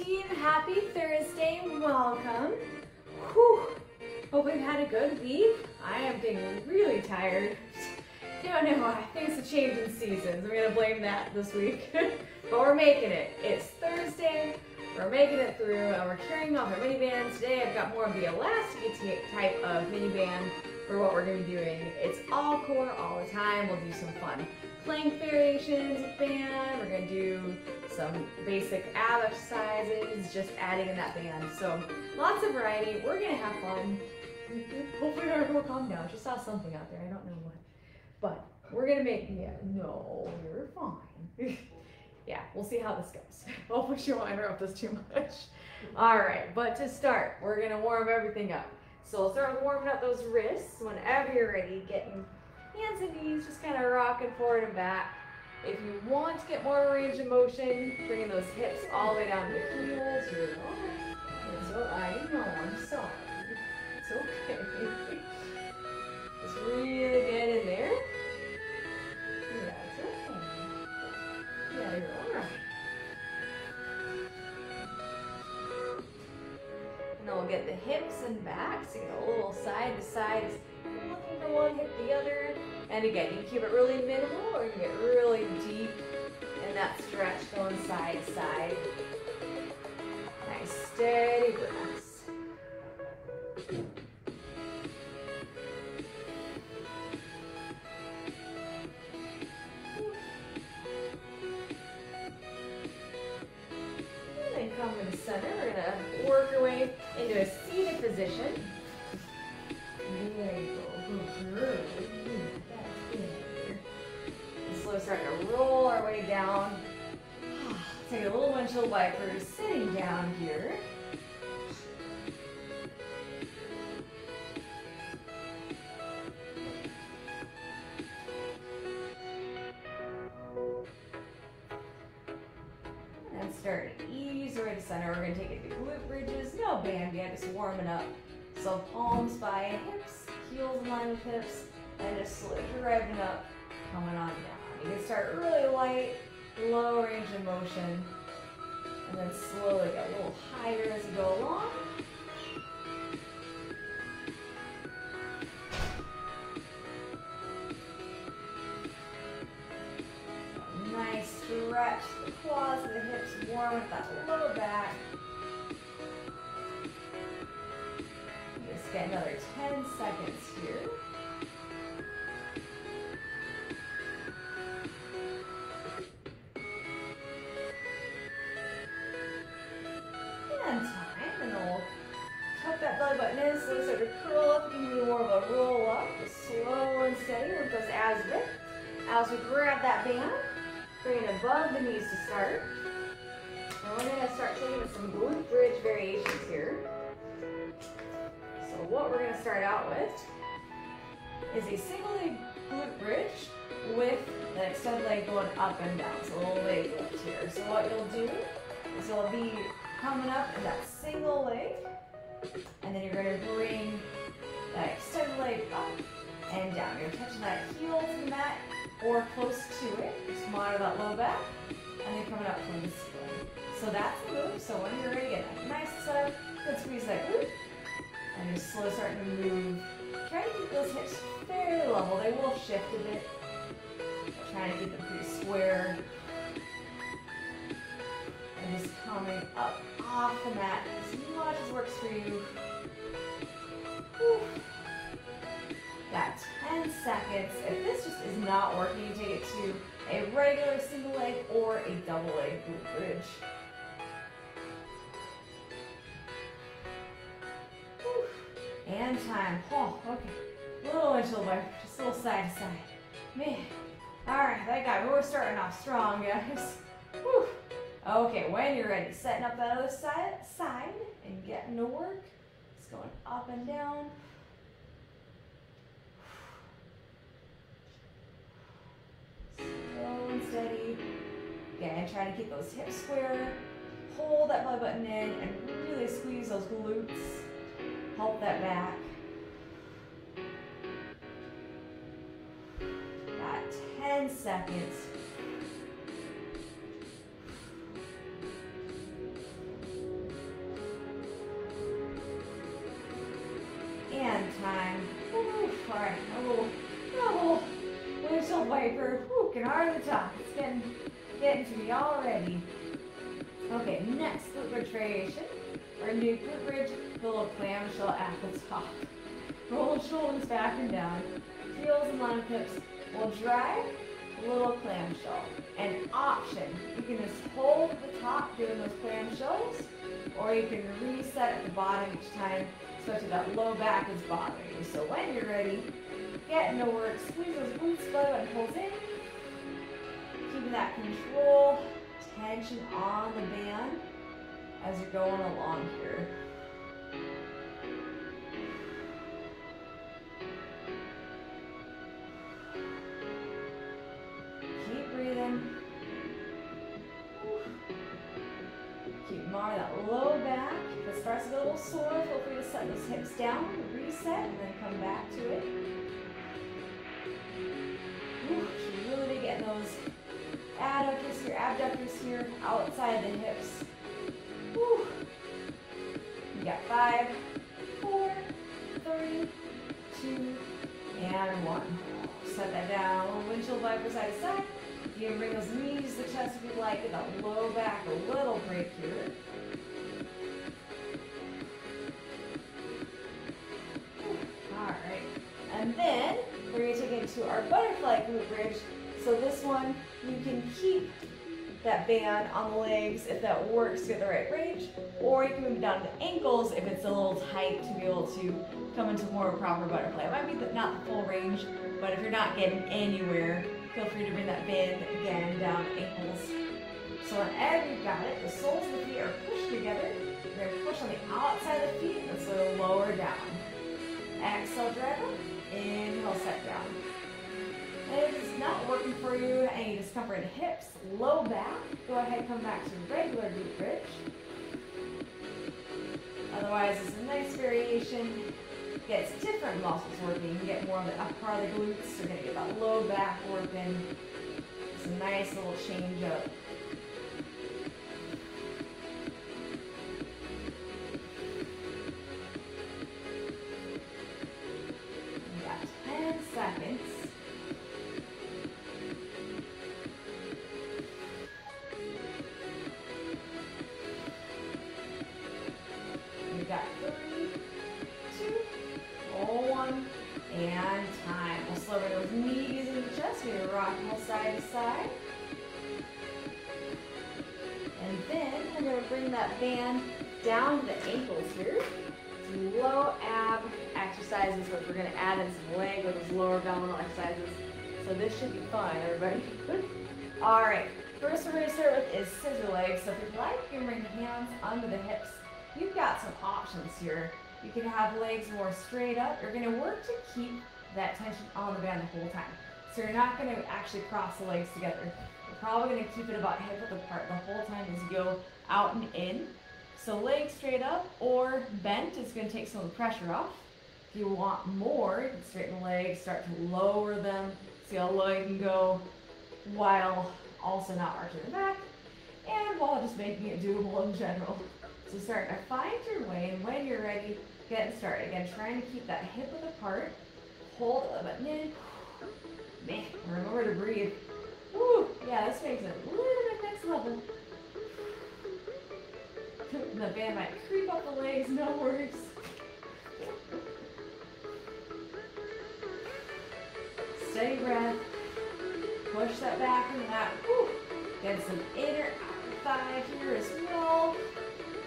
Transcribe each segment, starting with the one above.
team, happy Thursday, welcome. Whew. Hope we've had a good week. I am getting really tired. Don't know why, things have changed in seasons. I'm gonna blame that this week. But we're making it. It's Thursday, we're making it through, and we're carrying off our mini band. Today I've got more of the elastic type of mini band for what we're gonna be doing. It's all core all the time. We'll do some fun plank variations with band. We're gonna do some basic ab exercises, just adding in that band. So lots of variety. We're gonna have fun. Hopefully everyone will calm down. Just saw something out there. I don't know what. But we're gonna make, no, you're fine. Yeah, we'll see how this goes. Hopefully she won't interrupt us too much. All right, but to start, we're gonna warm everything up. So we'll start with warming up those wrists. Whenever you're ready, getting hands and knees, just kind of rocking forward and back. If you want to get more range of motion, bringing those hips all the way down to the heels, you're alright. It's all right. I know, I'm sorry. It's okay. Just really get in there. Yeah, it's okay. Yeah, you're alright. And then we'll get the hips and back, so you get a little side to side, looking from one hip to the other. And again, you can keep it really minimal or you can get really deep in that stretch going side to side. Nice steady breaths. And then come to the center. We're going to work our way into a seated position. There you go. Good. Slowly starting to roll our way down. Take a little windshield wiper, sitting down here. And start to ease right to center. We're going to take it to glute bridges. No band yet, just warming up. So palms by hips, heels in line with hips, and just slowly driving up, coming on down. You can start really light, low range of motion, and then slowly get a little higher as you go along. Nice stretch, the quads and the hips warm with that low back. Just get another 10 seconds here. Belly button in, so start to curl up, give you more of a roll up, just slow and steady with those abs a bit. As we grab that band, bring it above the knees to start. And we're going to start taking some glute bridge variations here. So what we're going to start out with is a single leg glute bridge with the extended leg going up and down, so a little leg lift here. So what you'll do is you'll be coming up in that single leg, and then you're going to bring that extended leg up and down. You're touching that heel to the mat or close to it. Just monitor that low back, and then coming up from the ceiling. So that's the move. So when you're ready, get that nice setup, good squeeze that glute, and you're slowly starting to move. Try to keep those hips fairly level. They will shift a bit. Trying to keep them pretty square. And just coming up off the mat as much as works for you. Whew. Got 10 seconds. If this just is not working, you take it to a regular single leg or a double leg glute bridge. Whew. And time. Oh, okay. Little windshield wiper, just a little side to side. Man. Alright, that guy, we're starting off strong, guys. Whew. Okay, when you're ready, setting up that other side and getting to work. Just going up and down. Slow and steady. Again, trying to keep those hips square. Hold that belly button in and really squeeze those glutes. Help that back. Got 10 seconds. time. All right, a little windshield wiper. Getting hard to talk. It's getting to me already. Okay, next glute bridge variation. Our new glute bridge, the little clamshell at the top. Roll the shoulders back and down. Heels and long hips will drive a little clamshell. An option, you can just hold at the top doing those clamshells, or you can reset at the bottom each time, especially that low back is bothering you. So when you're ready, get into work, squeeze those glutes, belly button pulls in, keeping that control, tension on the band as you're going along here. Keep breathing. Keep more of that low back. If it starts to get a little sore, feel free to set those hips down, reset, and then come back to it. Should really be getting those adductors here, abductors here, outside the hips. Whew. You got 5, 4, 3, 2, and 1. Set that down. A little windshield wiper side to side. You can bring those knees to the chest if you like. Get that low back, a little break here. Alright. And then we're going to take it into our butterfly glute bridge. So this one, you can keep that band on the legs if that works to get the right range, or you can move down to the ankles if it's a little tight to be able to come into more of a proper butterfly. It might be not the full range, but if you're not getting anywhere, feel free to bring that band again down the ankles. So whenever you've got it, the soles of the feet are pushed together. You're going to push on the outside of the feet and so lower down. Exhale, drag up. Inhale, set down. If it's not working for you, any discomfort in hips, low back, go ahead and come back to regular glute bridge. Otherwise, it's a nice variation. Gets different muscles working. You can get more of the upper part of the glutes. You're going to get that low back working. It's a nice little change up. You got 10 seconds. You got 3, 2, 1, and time. We'll slow down those knees in the chest. We're going to rock them side to side. And then we're going to bring that band down to the ankles here. Some low ab exercises, which we're going to add in some leg with those lower abdominal exercises. So this should be fun, everybody. All right. First we're going to start with is scissor legs. So if you'd like, you can bring hands under the hips. You've got some options here. You can have legs more straight up. You're going to work to keep that tension on the band the whole time. So you're not going to actually cross the legs together. You're probably going to keep it about hip width apart the whole time as you go out and in. So legs straight up or bent is going to take some of the pressure off. If you want more, you can straighten the legs, start to lower them. See how low you can go while also not arching the back and while just making it doable in general. So start to find your way, and when you're ready, get started. Again, trying to keep that hip width apart. Hold a button in. Man, remember to breathe. Woo! Yeah, this makes it a little bit next level. The band might creep up the legs, no worries. Steady breath. Push that back into that. Woo! Get some inner thigh here as well.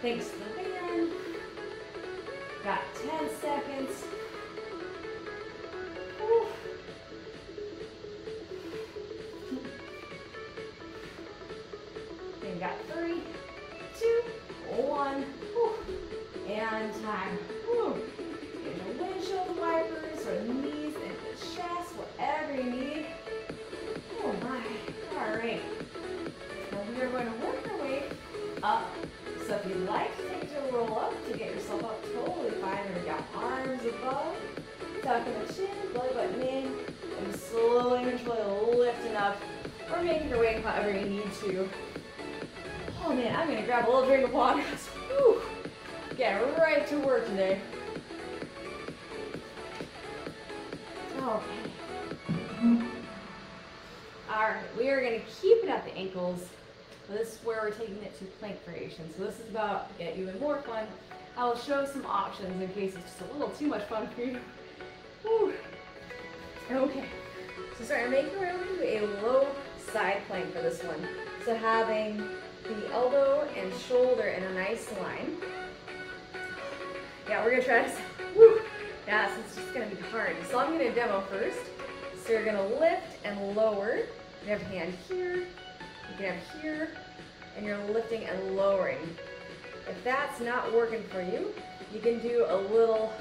Thanks to the band. Got 10 seconds. Whew. Then got 3, 2, 1. Whew. And time. Whew. Get your windshield wipers or knees into the chest, whatever you need. Oh my. All right. Now we are going to work our way up. So if you'd like to take to a roll up to get yourself up, totally fine. Or you got arms above, tucking the chin, belly button in, and slowly controlling, lifting up, or making your way however you need to. Oh man, I'm gonna grab a little drink of water. Whew. Get right to work today. Okay. Alright, we are going to keep it at the ankles. This is where we're taking it to plank variation. So this is about to get even more fun. I will show some options in case it's just a little too much fun for you. Whew. Okay, so start making your way over to a low side plank for this one. So having the elbow and shoulder in a nice line. Yeah, we're gonna try this. Woo. Yeah, so it's just gonna be hard. So I'm gonna demo first. So you're gonna lift and lower. You have a hand here, you can have here, and you're lifting and lowering. If that's not working for you, you can do a little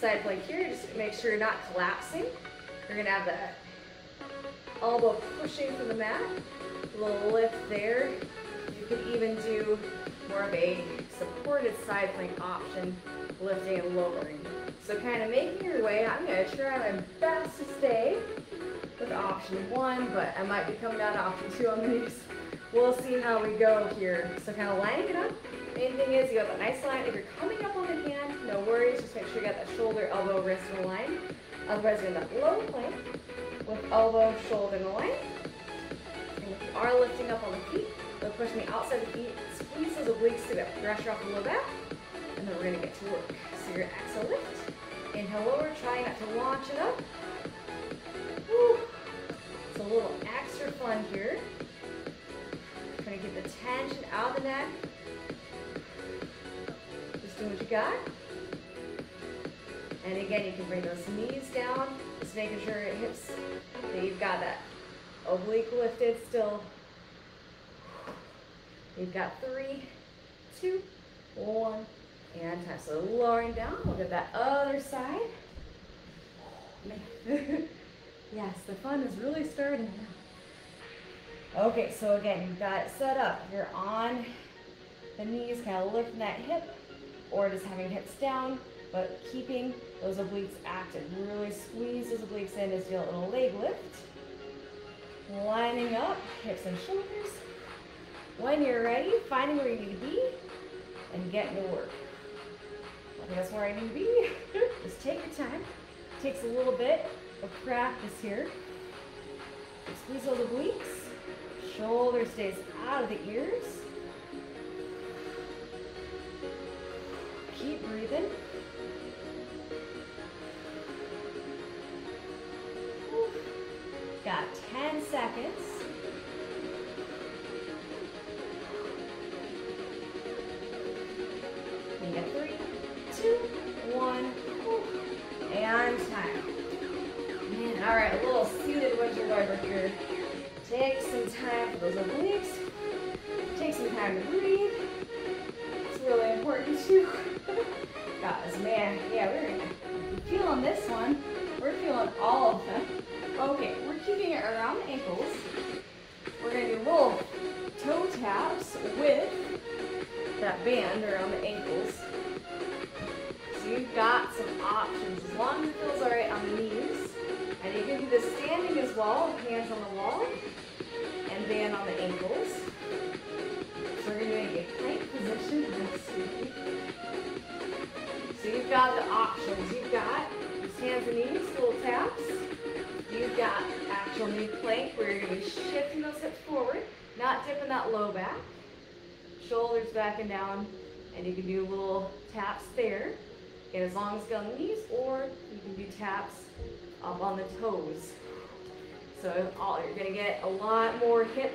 side plank here. Just make sure you're not collapsing. You're gonna have that elbow pushing from the mat. A little lift there. You could even do more of a supported side plank option, lifting and lowering. So kind of making your way. I'm gonna try my best to stay with option 1, but I might be coming down to option 2 on the knees. We'll see how we go here. So kind of lining it up. Main thing is you have a nice line. If you're coming up on the hand, no worries. Just make sure you got that shoulder, elbow, wrist in a line. Otherwise, you're in that low plank with elbow, shoulder in a line. And if you are lifting up on the feet, we're pushing the outside of the feet. Squeeze those obliques to get pressure off the low back. And then we're going to get to work. So your exhale lift. Inhale lower. Try not to launch it up. Woo. It's a little extra fun here. Trying to get the tension out of the neck. Just doing what you got. And again, you can bring those knees down. Just making sure your hips, that you've got that oblique lifted still. You've got 3, 2, 1, and time. So lowering down. Look at that other side. Man. Yes, the fun is really starting now. Okay, so again, you've got it set up. You're on the knees, kind of lifting that hip, or just having hips down, but keeping those obliques active. Really squeeze those obliques in as you do a little leg lift. Lining up, hips and shoulders. When you're ready, finding where you need to be and getting to work. I think that's where I need to be. Just take your time. Takes a little bit of practice here. Squeeze those obliques. Shoulder stays out of the ears. Keep breathing. Got 10 seconds. You got 3, 2, 1, and time. Man, all right, a little seated winter wiper here. Take some time for those obliques. Take some time to breathe. It's really important too. Guys, man, yeah, we're feeling this one. We're feeling all of them. Okay, we're keeping it around the ankles. We're gonna do little toe taps with that band around the ankles. So you've got some options as long as it feels all right on the knees. And you can do this standing as well, hands on the wall, and band on the ankles. So we're going to do a plank position. So you've got the options. You've got just hands and knees, little taps. You've got actual knee plank where you're going to be shifting those hips forward, not dipping that low back. Shoulders back and down, and you can do little taps there. And as long as you go on the knees, or you can do taps up on the toes. So you're going to get a lot more hip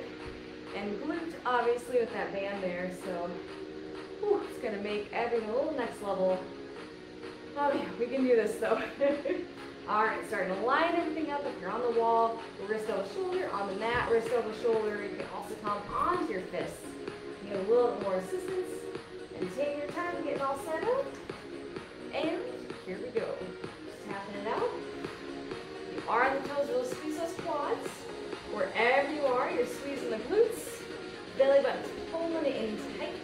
and glute, obviously, with that band there. So it's going to make everything a little next level. Oh yeah, we can do this though. All right, starting to line everything up. If you're on the wall, wrist over shoulder. On the mat, wrist over shoulder. You can also come onto your fists. You get a little bit more assistance. And take your time to get it all set up. And here we go. Just tapping it out. You are on the toes, really squeeze those quads. Wherever you are, you're squeezing the glutes. Belly button's pulling it in tight.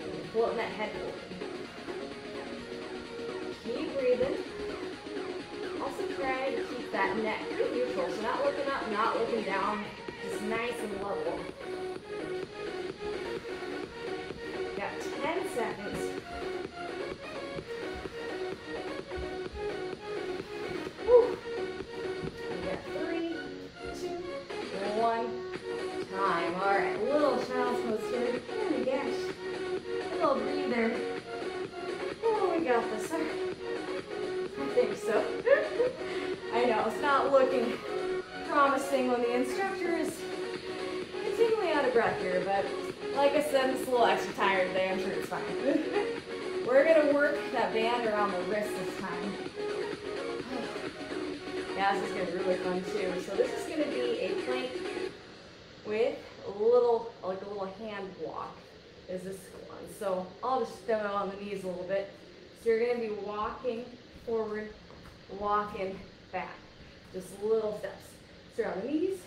And floating that head forward. Keep breathing. Also try to keep that neck pretty neutral. So not looking up, not looking down. Just nice and level. Got 10 seconds. Whew. little breather. Oh, we got this. I think so. I know, it's not looking promising when the instructor is continually out of breath here, but like I said, I'm just a little extra tired today. I'm sure it's fine. We're going to work that band around the wrist this time. Yeah, this is going to be really fun too. So this is going to be a plank with a little hand walk is this one. So I'll just demo on the knees a little bit. So you're going to be walking forward, walking back. Just little steps. So on the knees.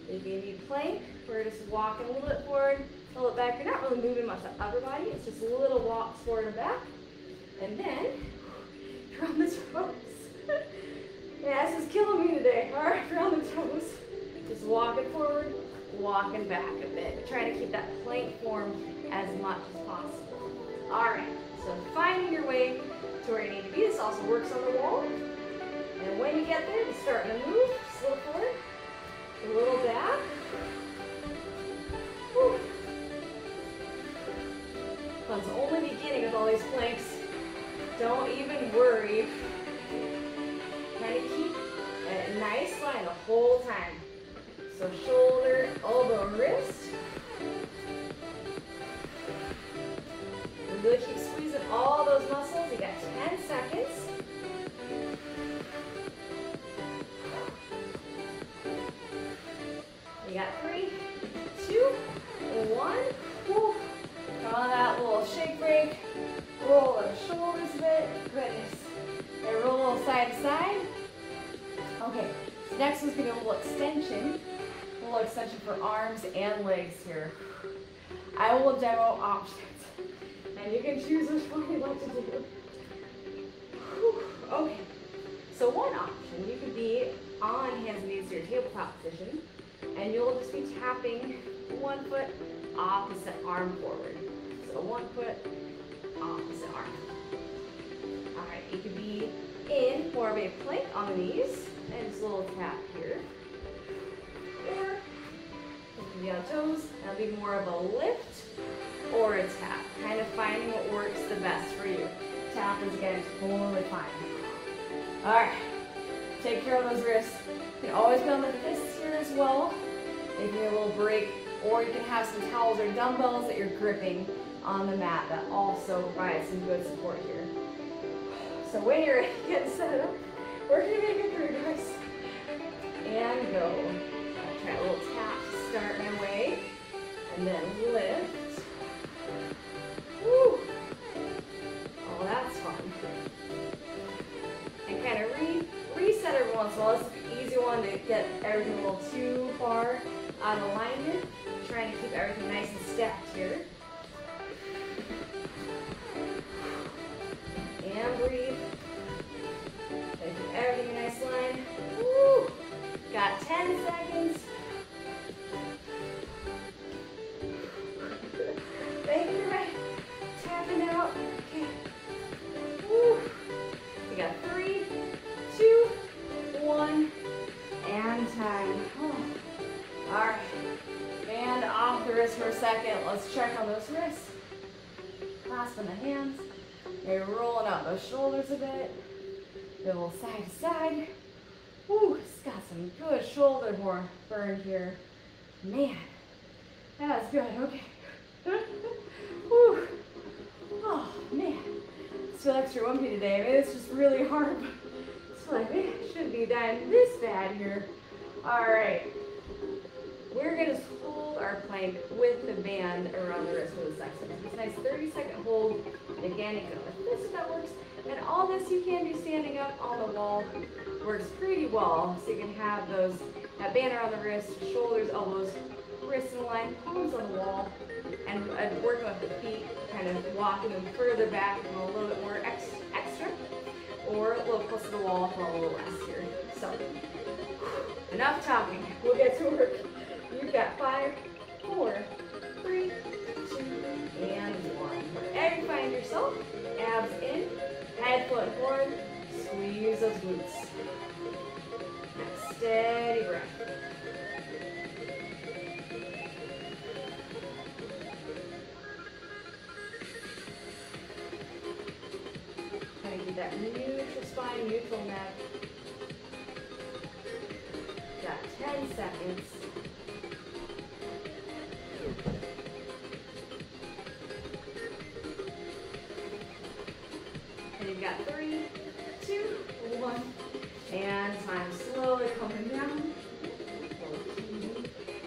If you need plank, we're just walking a little bit forward, a little bit back. You're not really moving much of the upper body. It's just little walks forward and back. And then you're on the toes. Yeah, this is killing me today. All right, you're on the toes. Just walking forward, walking back a bit. Trying to keep that plank form as much as possible. All right, so finding your way to where you need to be. This also works on the wall. And when you get there, you're starting to move. Just a little forward, a little back. Whew. Fun's only beginning with all these planks. Don't even worry. Kind of keep a nice line the whole time. So shoulder, elbow, wrist. Really keep squeezing all those muscles. You got 10 seconds. You got 3, 2, 1. Whew. On that little shake break. Roll the shoulders a bit. Goodness. And roll a little side to side. Okay, so next one's going to be a little extension. A little extension for arms and legs here. I will demo options. And you can choose which one you'd like to do. Whew. Okay, so one option, you could be on hands and knees to your tabletop position. And you'll just be tapping one foot, opposite arm forward. So one foot, opposite arm. All right, you could be in more of a plank on the knees, and just a little tap here. Or you can be on toes, that'll be more of a lift or a tap. Kind of finding what works the best for you. Tap is again totally fine. All right, take care of those wrists. You can always be on the fists here as well. Maybe a little break, or you can have some towels or dumbbells that you're gripping on the mat. That also provides some good support here. So when you're getting set up, we're gonna make it through, guys. And go. I'll try a little tap to start my way, and then lift. Woo! Oh, that's fun. And kind of reset every once in a while. This is an easy one to get everything a little too far out of alignment. Trying to keep everything nice and stacked here. And breathe. And keep everything in a nice line. Woo! Got 10 seconds. Thank you, right? Tapping out. Okay. Woo! We got 3, 2, 1, and time. Oh. All right. Band off the wrist for a second. Let's check on those wrists. Clasping the hands. You're rolling out those shoulders a bit. A little side to side. Woo, it's got some good shoulder burn here. Man, that's good. Okay. Woo. Oh, man. I feel extra wumpy today. I mean, it's just really hard. It's like, man, I shouldn't be dying this bad here. All right. We're going to hold our plank with the band around the wrist for the second. It's a nice 30-second hold. And again, you can go like this if that works. And all this you can do standing up on the wall works pretty well. So you can have that band around the wrist, shoulders, elbows, wrists in line, palms on the wall, and working with the feet, kind of walking them further back and a little bit more extra, or a little closer to the wall for a little less here. So, enough talking. We'll get to work. You've got 5, 4, 3, 2, and 1. Wherever you find yourself, abs in, head foot forward, squeeze those glutes. Nice, steady breath. That neutral spine, neutral neck. Got 10 seconds. And you've got 3, 2, 1. And time slowly coming down.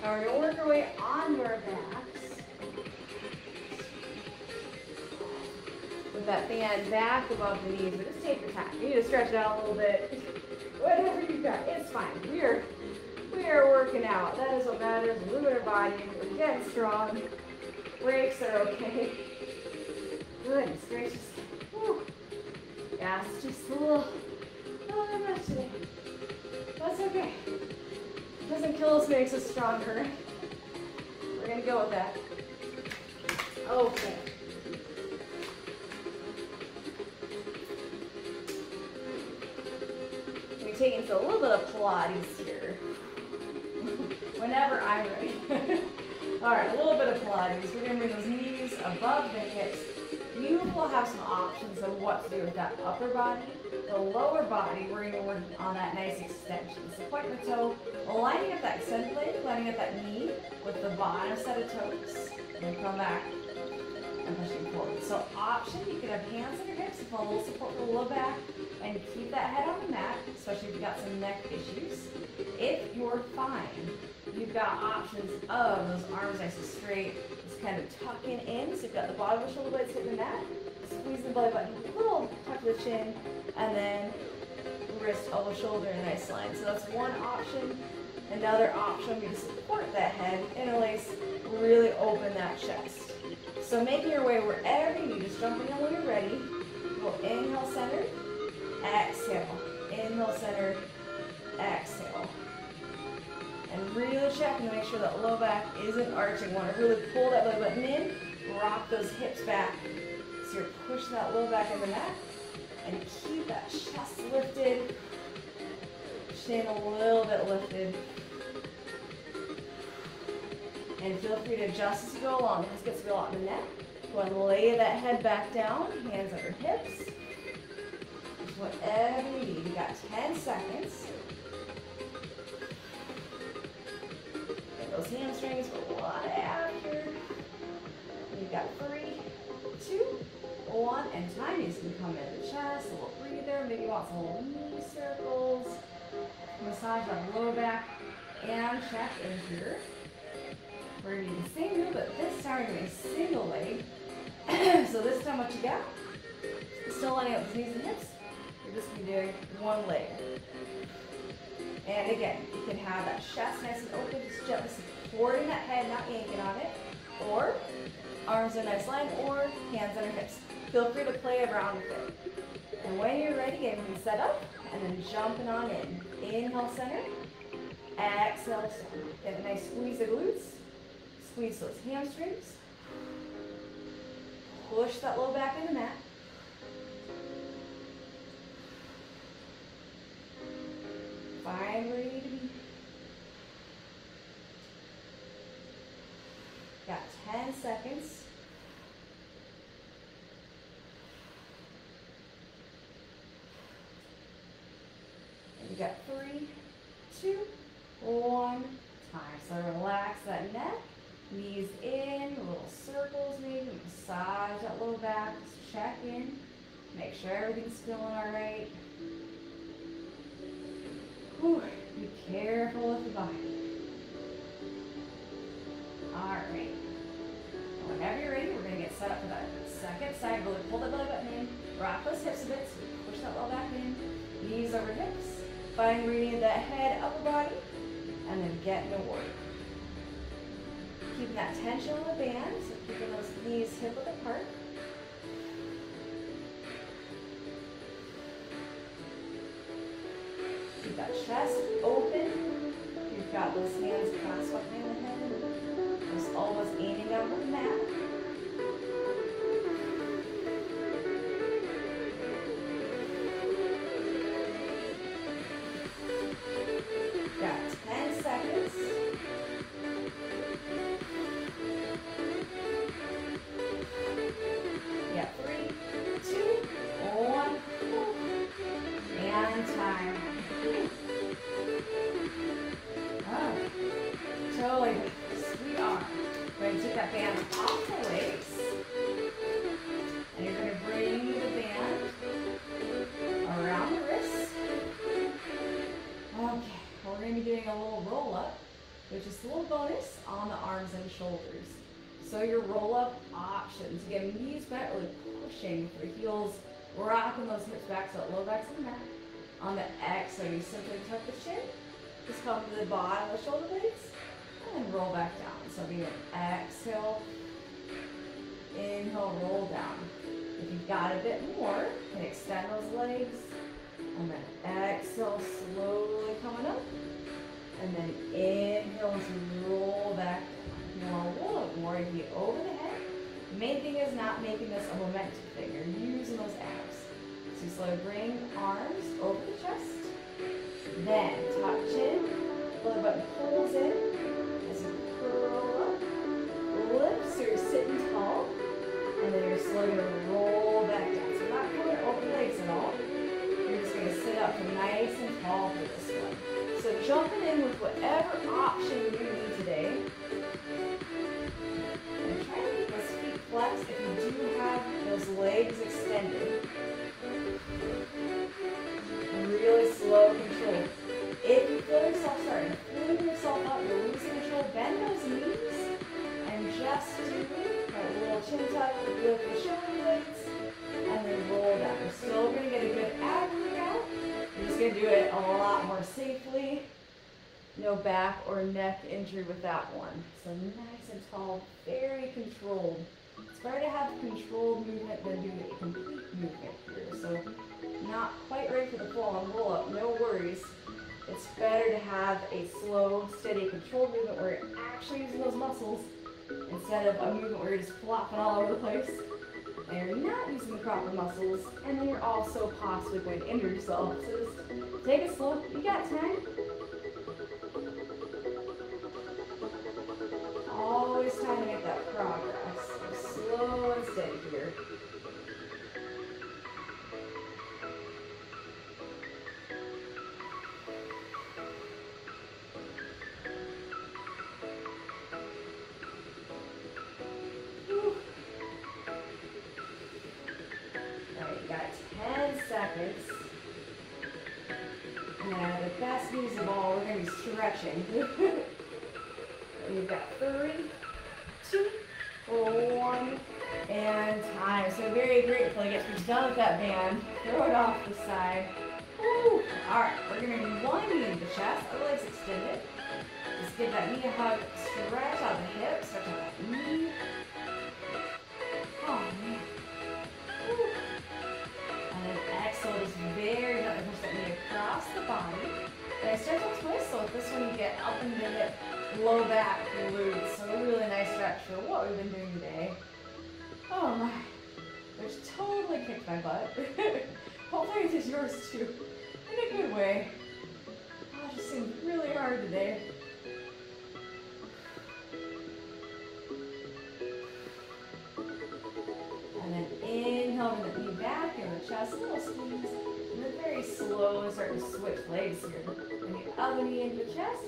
Now we're going to work our way onto our backs. With that band back above the knees, but just take your time. You need to stretch it out a little bit. Whatever you've got, it's fine. We are working out. That is what matters. Moving our body. We're getting strong. Breaks are okay. Goodness gracious. Whew. Yeah, it's just a little bit much today. That's okay. It doesn't kill us, makes us stronger. We're gonna go with that. Okay. We're taking a little bit of Pilates here. Whenever I'm ready. All right, a little bit of Pilates. We're gonna bring those knees above the hips. You will have some options of what to do with that upper body. The lower body, we're going to work on that nice extension. So point the toe, lining up that extended leg, lining up that knee with the bottom set of toes. And come back and pushing forward. So option, you can have hands on your hips if a little support for the low back and keep that head on the mat, especially if you've got some neck issues. If you're fine, you've got options of those arms nice and straight, just kind of tucking in. So you've got the bottom of the shoulder blades hitting the mat, squeeze the belly button, a little tuck the chin, and then wrist, elbow, shoulder in a nice line. So that's one option. Another option would be to support that head, interlace, really open that chest. So making your way wherever you need, just jumping in when you're ready. We'll inhale, center, exhale. Inhale, center, exhale. And really checking to make sure that low back isn't arching. Want to really pull that belly button in, rock those hips back. So you're pushing that low back in the mat. And keep that chest lifted. Chin a little bit lifted. And feel free to adjust as you go along. This gets real out in the neck. Go and lay that head back down, hands under hips. Just whatever you need. You got 10 seconds. Get those hamstrings for a lot after. You've got 3, 2, 1, and time. You can come in the chest, a little breather. Maybe you want some little knee circles. Massage that lower back and check in here. We're going to do the same move, but this time we're doing single leg. So this time what you got? Still lining up the knees and hips. You're just going to be doing one leg. And again, you can have that chest nice and open, just gently supporting that head, not yanking on it. Or arms in a nice line, or hands under hips. Feel free to play around with it. And when you're ready, get everything set up, and then jumping on in. Inhale, center. Exhale, center. Get a nice squeeze of glutes. Squeeze those hamstrings. Push that low back in the mat. Find where you need to be. Got 10 seconds. And you got 3, 2, 1. Time. So relax that neck. Knees in, little circles maybe, massage that low back, just check in, make sure everything's feeling all right. Whew. Be careful with the body. All right. Whenever you're ready, we're going to get set up for that second side. Really pull that belly button in, rock those hips a bit, so push that low back in, knees over hips, find where you need that head, upper body, and then get into work. Keeping that tension on the band, so keeping those knees hip width apart. Keep that chest open. You've got those hands clasped behind the head. Just always aiming down the mat. Got 10 seconds. Yeah, 3, 2, 1. So your roll-up options, again, knees bent, really pushing for the heels, rocking those hips back so that low back's in the mat. On the exhale, you simply tuck the chin, just come to the bottom of the shoulder blades, and then roll back down. So be an exhale, inhale, roll down. If you've got a bit more, you can extend those legs, and then exhale, slowly coming up, and then inhale as you roll back down. If you want to roll it more, you get over the head. The main thing is not making this a momentum thing. You're using those abs. So you slowly bring arms over the chest, then top chin, belly button pulls in as you curl up, lift, so you're sitting tall, and then you're slowly going to roll back down. So you're not coming over the legs at all. You're just going to sit up nice and tall for this one. So jumping in with whatever option you need today. And try to keep those feet flexed if you do have those legs extended. And really slow control. If you feel yourself starting to pull yourself up, you're losing control, bend those knees and just do a little chin tuck with the shoulder blades and then roll down. You're still going to get a good ab workout. You're just going to do it a lot more safely. No back or neck injury with that one. So nice and tall, very controlled. It's better to have controlled movement than do a complete movement here. So not quite ready for the full-on roll-up, no worries. It's better to have a slow, steady, controlled movement where you're actually using those muscles instead of a movement where you're just flopping all over the place and you're not using the proper muscles, and then you're also possibly going to injure yourself. So just take it slow. You got time. Always time to make that progress. So slow and steady here. Alright, you got 10 seconds. Now the best news of all, we're going to be stretching. You've got 3, 2, 1, and time. So very grateful to get to be done with that band. Throw it off the side. Woo. All right, we're going to do one knee into the chest, other legs extended. Just give that knee a hug, stretch out the hips, stretch out that knee. Oh man. Woo. And then exhale, just very gently push that knee across the body. And I start to twist, so with this one you get up into the hip. Low back glutes, so a really nice stretch for what we've been doing today. Oh my, which totally kicked my butt. Hopefully it did yours too, in a good way. Oh, it just seemed really hard today. And then inhale, bring the knee back in the chest, a little squeeze. And then very slowly start to switch legs here. Bring the other knee into the chest.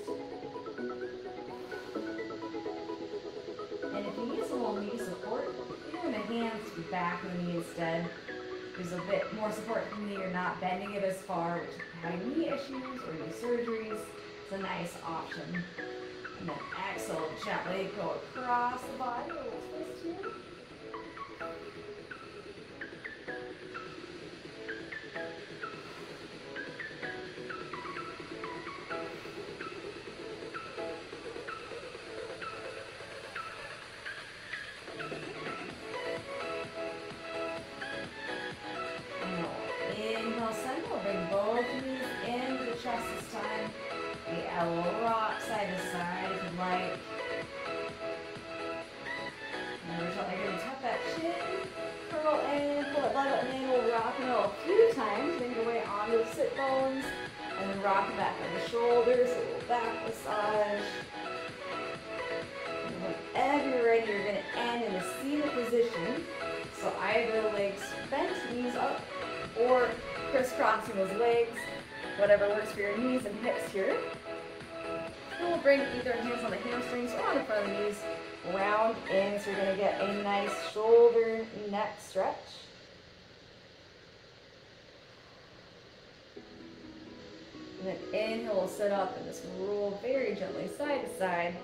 And if you need some little knee support, you want the hands to be back of the knee instead. There's a bit more support from the knee. You're not bending it as far, which if you're having knee issues or knee surgeries, it's a nice option. And then exhale, gently go across the body, a little twist here. Inhale, center. We'll bring both knees into the chest this time. The elbow rock side to side if you'd like. And we're going to tuck that chin, curl in, pull it belly button in. We'll rock and roll a few times. Make your way onto the sit bones. And then rock back on the shoulders. A little back massage. And whenever you're ready, you're going to end in a seated position. So either legs bent, knees up, or crisscrossing those legs, whatever works for your knees and hips here. And we'll bring either hands on the hamstrings or on the front of the knees, round in, so you're going to get a nice shoulder neck stretch. And then inhale, we'll sit up and just roll very gently side to side.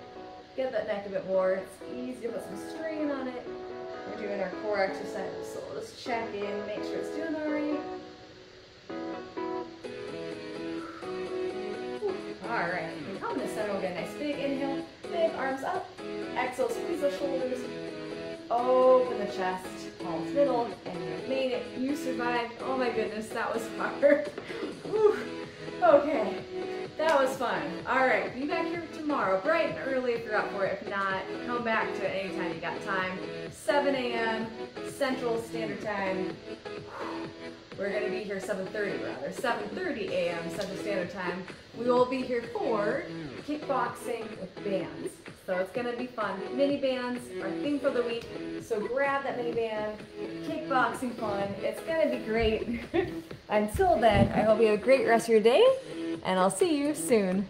get that neck a bit more. It's easy to put some strain on it. We're doing our core exercise, so we'll just check in, make sure it's doing all right. All right, and come to center, we'll get a nice big inhale, big arms up. Exhale, squeeze the shoulders, open the chest, palms middle, and you made it. You survived. Oh my goodness, that was hard. Whew. Okay, that was fun. All right, be back here tomorrow, bright and early if you're up for it. If not, come back to it anytime you got time. 7 a.m. Central Standard Time. We're going to be here 7:30 a.m. Central Standard Time. We will be here for kickboxing with bands. So it's going to be fun. Mini bands, our theme for the week. So grab that mini band, kickboxing fun. It's going to be great. Until then, I hope you have a great rest of your day, and I'll see you soon.